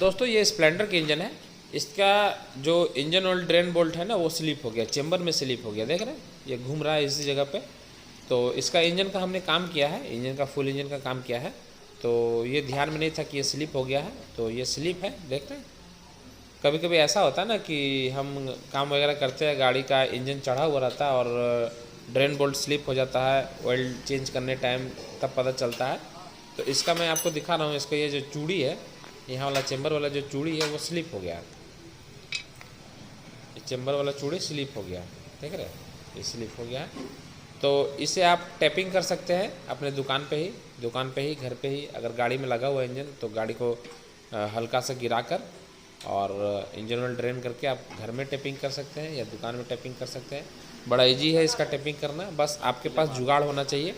दोस्तों ये स्प्लेंडर की इंजन है। इसका जो इंजन ऑयल ड्रेन बोल्ट है ना वो स्लिप हो गया, चेंबर में स्लिप हो गया, देख रहे हैं ये घूम रहा है इसी जगह पे। तो इसका इंजन का हमने काम किया है, इंजन का फुल इंजन का काम किया है। तो ये ध्यान में नहीं था कि ये स्लिप हो गया है, तो ये स्लिप है, देख रहे हैं। कभी कभी ऐसा होता है ना कि हम काम वगैरह करते हैं, गाड़ी का इंजन चढ़ा हुआ रहता है और ड्रेन बोल्ट स्लिप हो जाता है, ऑयल चेंज करने टाइम तब पता चलता है। तो इसका मैं आपको दिखा रहा हूँ, इसका ये जो चूड़ी है, यहाँ वाला चेंबर वाला जो चूड़ी है वो स्लिप हो गया है। ये चेंबर वाला चूड़ी स्लिप हो गया है, देख रहे हैं, ये स्लिप हो गया है। तो इसे आप टैपिंग कर सकते हैं अपने दुकान पे ही घर पे ही। अगर गाड़ी में लगा हुआ इंजन तो गाड़ी को हल्का सा गिरा कर और इंजन ऑयल ड्रेन करके आप घर में टैपिंग कर सकते हैं या दुकान में टैपिंग कर सकते हैं। बड़ा इजी है इसका टैपिंग करना, बस आपके पास जुगाड़ होना चाहिए।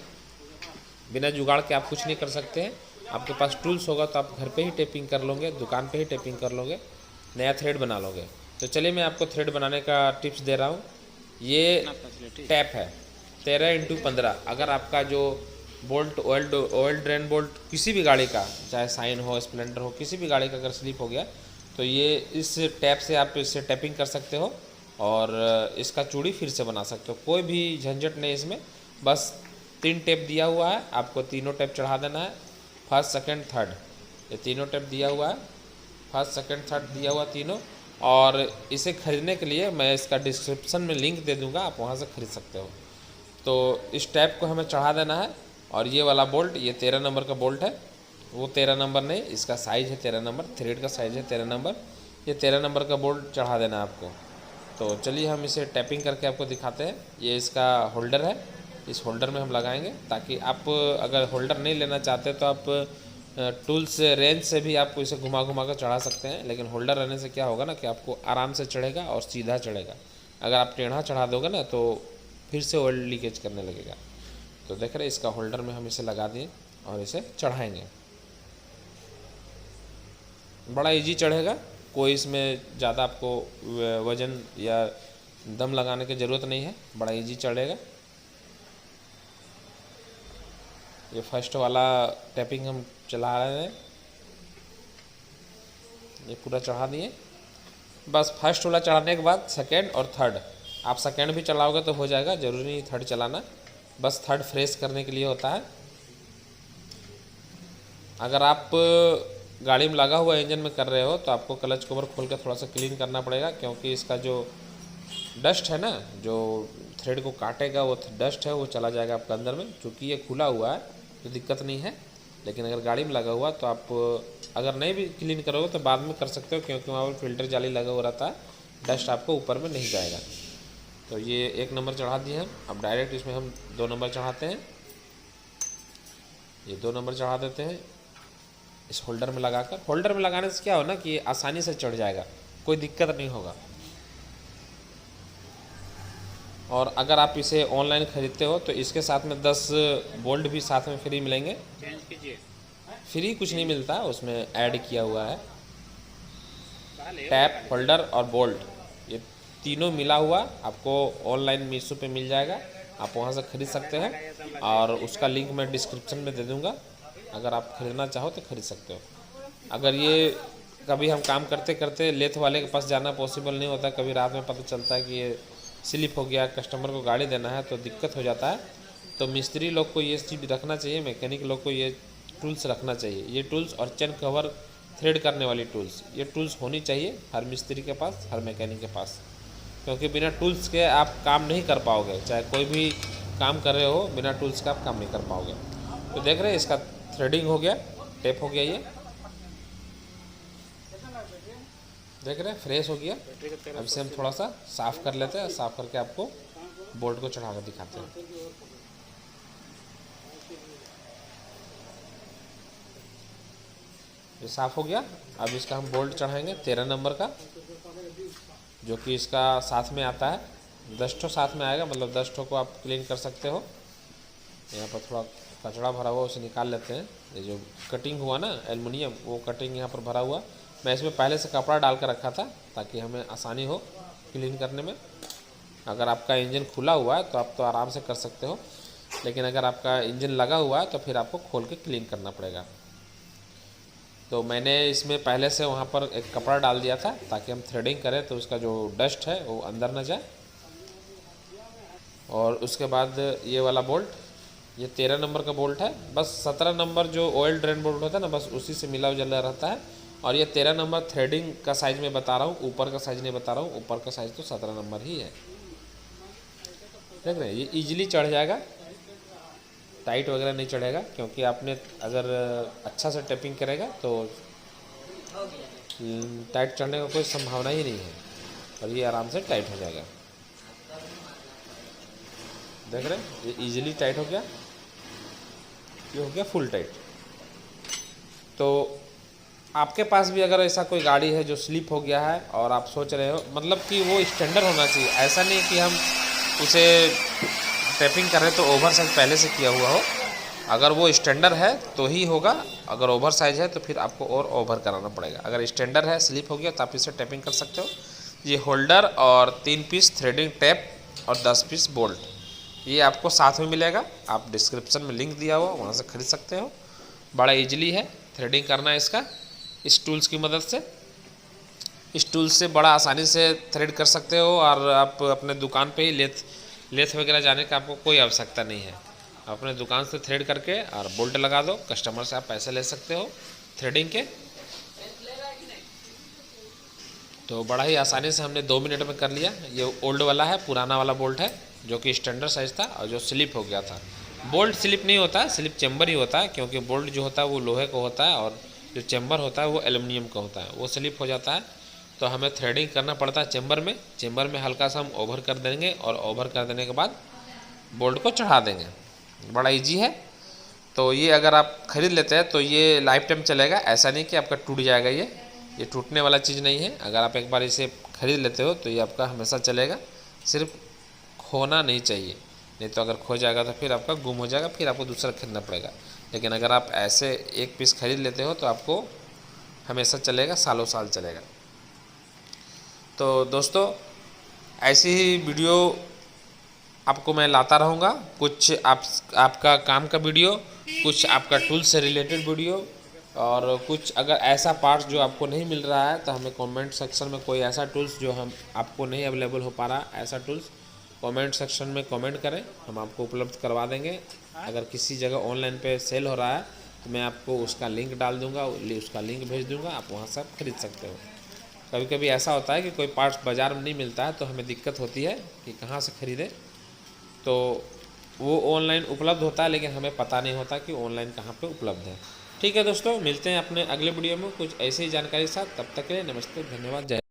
बिना जुगाड़ के आप कुछ नहीं कर सकते हैं। आपके पास टूल्स होगा तो आप घर पे ही टैपिंग कर लोगे, दुकान पे ही टैपिंग कर लोगे, नया थ्रेड बना लोगे। तो चलिए मैं आपको थ्रेड बनाने का टिप्स दे रहा हूँ। ये टैप है 13x15। अगर आपका जो बोल्ट ऑयल ड्रेन बोल्ट किसी भी गाड़ी का, चाहे साइन हो, स्प्लेंडर हो, किसी भी गाड़ी का अगर स्लिप हो गया तो ये इस टैप से आप इससे टैपिंग कर सकते हो और इसका चूड़ी फिर से बना सकते हो। कोई भी झंझट नहीं इसमें, बस 3 टेप दिया हुआ है, आपको तीनों टेप चढ़ा देना है, फर्स्ट सेकंड थर्ड, ये तीनों टेप दिया हुआ है, फर्स्ट सेकंड थर्ड दिया हुआ तीनों। और इसे ख़रीदने के लिए मैं इसका डिस्क्रिप्शन में लिंक दे दूंगा, आप वहाँ से ख़रीद सकते हो। तो इस टैप को हमें चढ़ा देना है और ये वाला बोल्ट, ये 13 नंबर का बोल्ट है, वो 13 नंबर नहीं, इसका साइज़ है 13 नंबर, थ्रेड का साइज़ है 13 नंबर, ये 13 नंबर का बोल्ट चढ़ा देना है आपको। तो चलिए हम इसे टैपिंग करके आपको दिखाते हैं। ये इसका होल्डर है, इस होल्डर में हम लगाएंगे, ताकि आप अगर होल्डर नहीं लेना चाहते तो आप टूल्स रेंज से भी आप इसे घुमा घुमा कर चढ़ा सकते हैं। लेकिन होल्डर रहने से क्या होगा ना कि आपको आराम से चढ़ेगा और सीधा चढ़ेगा। अगर आप टेढ़ा चढ़ा दोगे ना तो फिर से ऑयल लीकेज करने लगेगा। तो देख रहे हैं, इसका होल्डर में हम इसे लगा दिए और इसे चढ़ाएंगे। बड़ा इजी चढ़ेगा, कोई इसमें ज़्यादा आपको वज़न या दम लगाने की ज़रूरत नहीं है, बड़ा इजी चढ़ेगा। ये फर्स्ट वाला टैपिंग हम चला रहे हैं, ये पूरा चढ़ा दिए। बस फर्स्ट वाला चढ़ाने के बाद सेकंड और थर्ड, आप सेकंड भी चलाओगे तो हो जाएगा, ज़रूरी नहीं थर्ड चलाना, बस थर्ड फ्रेश करने के लिए होता है। अगर आप गाड़ी में लगा हुआ इंजन में कर रहे हो तो आपको क्लच कवर खोल कर थोड़ा सा क्लीन करना पड़ेगा, क्योंकि इसका जो डस्ट है ना, जो थ्रेड को काटेगा वो डस्ट है, वो चला जाएगा आपके अंदर में। क्योंकि ये खुला हुआ है तो दिक्कत नहीं है, लेकिन अगर गाड़ी में लगा हुआ तो आप अगर नहीं भी क्लीन करोगे तो बाद में कर सकते हो, क्योंकि वहाँ पर फिल्टर जाली लगा हुआ रहता है, डस्ट आपको ऊपर में नहीं जाएगा। तो ये 1 नंबर चढ़ा दिए हम। अब डायरेक्ट इसमें हम 2 नंबर चढ़ाते हैं, ये 2 नंबर चढ़ा देते हैं इस होल्डर में लगाकर। होल्डर में लगाने से क्या हो ना कि आसानी से चढ़ जाएगा, कोई दिक्कत नहीं होगा। और अगर आप इसे ऑनलाइन ख़रीदते हो तो इसके साथ में 10 बोल्ट भी साथ में फ्री मिलेंगे। चेंज कीजिए। फ्री कुछ नहीं मिलता, उसमें ऐड किया हुआ है। टैप, होल्डर और बोल्ट, ये तीनों मिला हुआ आपको ऑनलाइन मीशो पे मिल जाएगा, आप वहाँ से ख़रीद सकते हैं। और उसका लिंक मैं डिस्क्रिप्शन में दे दूँगा, अगर आप ख़रीदना चाहो तो ख़रीद सकते हो। अगर ये कभी हम काम करते करते लेथ वाले के पास जाना पॉसिबल नहीं होता, कभी रात में पता चलता है कि ये स्लिप हो गया, कस्टमर को गाड़ी देना है तो दिक्कत हो जाता है। तो मिस्त्री लोग को ये चीज़ रखना चाहिए, मैकेनिक लोग को ये टूल्स रखना चाहिए। ये टूल्स और चेन कवर थ्रेड करने वाली टूल्स, ये टूल्स होनी चाहिए हर मिस्त्री के पास, हर मैकेनिक के पास, क्योंकि बिना टूल्स के आप काम नहीं कर पाओगे। चाहे कोई भी काम कर रहे हो, बिना टूल्स का आप काम नहीं कर पाओगे। तो देख रहे हैं, इसका थ्रेडिंग हो गया, टेप हो गया, ये देख रहे हैं फ्रेश हो गया। अब इसे हम थोड़ा सा साफ़ कर लेते हैं, साफ़ करके आपको बोल्ट को चढ़ा कर दिखाते हैं। ये साफ़ हो गया। अब इसका हम बोल्ट चढ़ाएंगे 13 नंबर का, जो कि इसका साथ में आता है। 10 ठो साथ में आएगा, मतलब 10 ठो को आप क्लीन कर सकते हो। यहाँ पर थोड़ा कचड़ा भरा हुआ, उसे निकाल लेते हैं। ये जो कटिंग हुआ ना एल्युमिनियम, वो कटिंग यहाँ पर भरा हुआ, मैं इसमें पहले से कपड़ा डाल कर रखा था ताकि हमें आसानी हो क्लीन करने में। अगर आपका इंजन खुला हुआ है तो आप तो आराम से कर सकते हो, लेकिन अगर आपका इंजन लगा हुआ है तो फिर आपको खोल के क्लीन करना पड़ेगा। तो मैंने इसमें पहले से वहाँ पर एक कपड़ा डाल दिया था ताकि हम थ्रेडिंग करें तो उसका जो डस्ट है वो अंदर न जाए। और उसके बाद ये वाला बोल्ट, ये 13 नंबर का बोल्ट है। बस 17 नंबर जो ऑयल ड्रेन बोल्ट होता है ना, बस उसी से मिला जुला रहता है। और ये 13 नंबर थ्रेडिंग का साइज़ में बता रहा हूँ, ऊपर का साइज़ नहीं बता रहा हूँ। ऊपर का साइज़ तो 17 नंबर ही है। देख रहे हैं, ये ईजिली चढ़ जाएगा, टाइट वगैरह नहीं चढ़ेगा, क्योंकि आपने अगर अच्छा से टैपिंग करेगा तो टाइट चढ़ने का कोई संभावना ही नहीं है, और ये आराम से टाइट हो जाएगा। देख रहे हैं, ये इजीली टाइट हो गया, ये हो गया फुल टाइट। तो आपके पास भी अगर ऐसा कोई गाड़ी है जो स्लिप हो गया है और आप सोच रहे हो, मतलब कि वो स्टैंडर्ड होना चाहिए, ऐसा नहीं कि हम उसे टैपिंग कर रहे तो ओवर साइज पहले से किया हुआ हो। अगर वो स्टैंडर्ड है तो ही होगा, अगर ओवर साइज है तो फिर आपको और ओवर कराना पड़ेगा। अगर स्टैंडर्ड है, स्लिप हो गया, तो आप इसे टैपिंग कर सकते हो। ये होल्डर और 3 पीस थ्रेडिंग टैप और 10 पीस बोल्ट, ये आपको साथ में मिलेगा। आप डिस्क्रिप्शन में लिंक दिया हुआ, वहाँ से खरीद सकते हो। बड़ा ईजिली है थ्रेडिंग करना इसका, इस टूल्स की मदद से। इस टूल्स से बड़ा आसानी से थ्रेड कर सकते हो, और आप अपने दुकान पे ही लेथ वगैरह जाने का आपको कोई आवश्यकता नहीं है। अपने दुकान से थ्रेड करके और बोल्ट लगा दो, कस्टमर से आप पैसे ले सकते हो थ्रेडिंग के। तो बड़ा ही आसानी से हमने 2 मिनट में कर लिया। ये ओल्ड वाला है, पुराना वाला बोल्ट है, जो कि स्टैंडर्ड साइज़ था और जो स्लिप हो गया था। बोल्ट स्लिप नहीं होता है, स्लिप चेम्बर ही होता है, क्योंकि बोल्ट जो होता है वो लोहे का होता है और जो चेम्बर होता है वो एल्युमिनियम का होता है, वो स्लिप हो जाता है। तो हमें थ्रेडिंग करना पड़ता है चेम्बर में हल्का सा हम ओवर कर देंगे, और ओवर कर देने के बाद बोल्ट को चढ़ा देंगे। बड़ा ईजी है। तो ये अगर आप ख़रीद लेते हैं तो ये लाइफ टाइम चलेगा, ऐसा नहीं कि आपका टूट जाएगा। ये टूटने वाला चीज़ नहीं है। अगर आप एक बार इसे ख़रीद लेते हो तो ये आपका हमेशा चलेगा। सिर्फ खोना नहीं चाहिए, नहीं तो अगर खो जाएगा तो फिर आपका गुम हो जाएगा, फिर आपको दूसरा खरीदना पड़ेगा। लेकिन अगर आप ऐसे एक पीस खरीद लेते हो तो आपको हमेशा चलेगा, सालों साल चलेगा। तो दोस्तों, ऐसी ही वीडियो आपको मैं लाता रहूँगा। कुछ आपका काम का वीडियो, कुछ आपका टूल से रिलेटेड वीडियो, और कुछ अगर ऐसा पार्ट्स जो आपको नहीं मिल रहा है तो हमें कमेंट सेक्शन में कोई ऐसा टूल्स जो हम आपको नहीं अवेलेबल हो पा रहा, ऐसा टूल्स कमेंट सेक्शन में कमेंट करें, हम आपको उपलब्ध करवा देंगे। अगर किसी जगह ऑनलाइन पे सेल हो रहा है तो मैं आपको उसका लिंक डाल दूँगा, उसका लिंक भेज दूँगा, आप वहाँ से आप खरीद सकते हो। कभी कभी ऐसा होता है कि कोई पार्ट्स बाज़ार में नहीं मिलता है तो हमें दिक्कत होती है कि कहाँ से ख़रीदें। तो वो ऑनलाइन उपलब्ध होता है, लेकिन हमें पता नहीं होता कि ऑनलाइन कहाँ पे उपलब्ध है। ठीक है दोस्तों, मिलते हैं अपने अगले वीडियो में कुछ ऐसी ही जानकारी के साथ। तब तक के लिए नमस्ते, धन्यवाद, जय।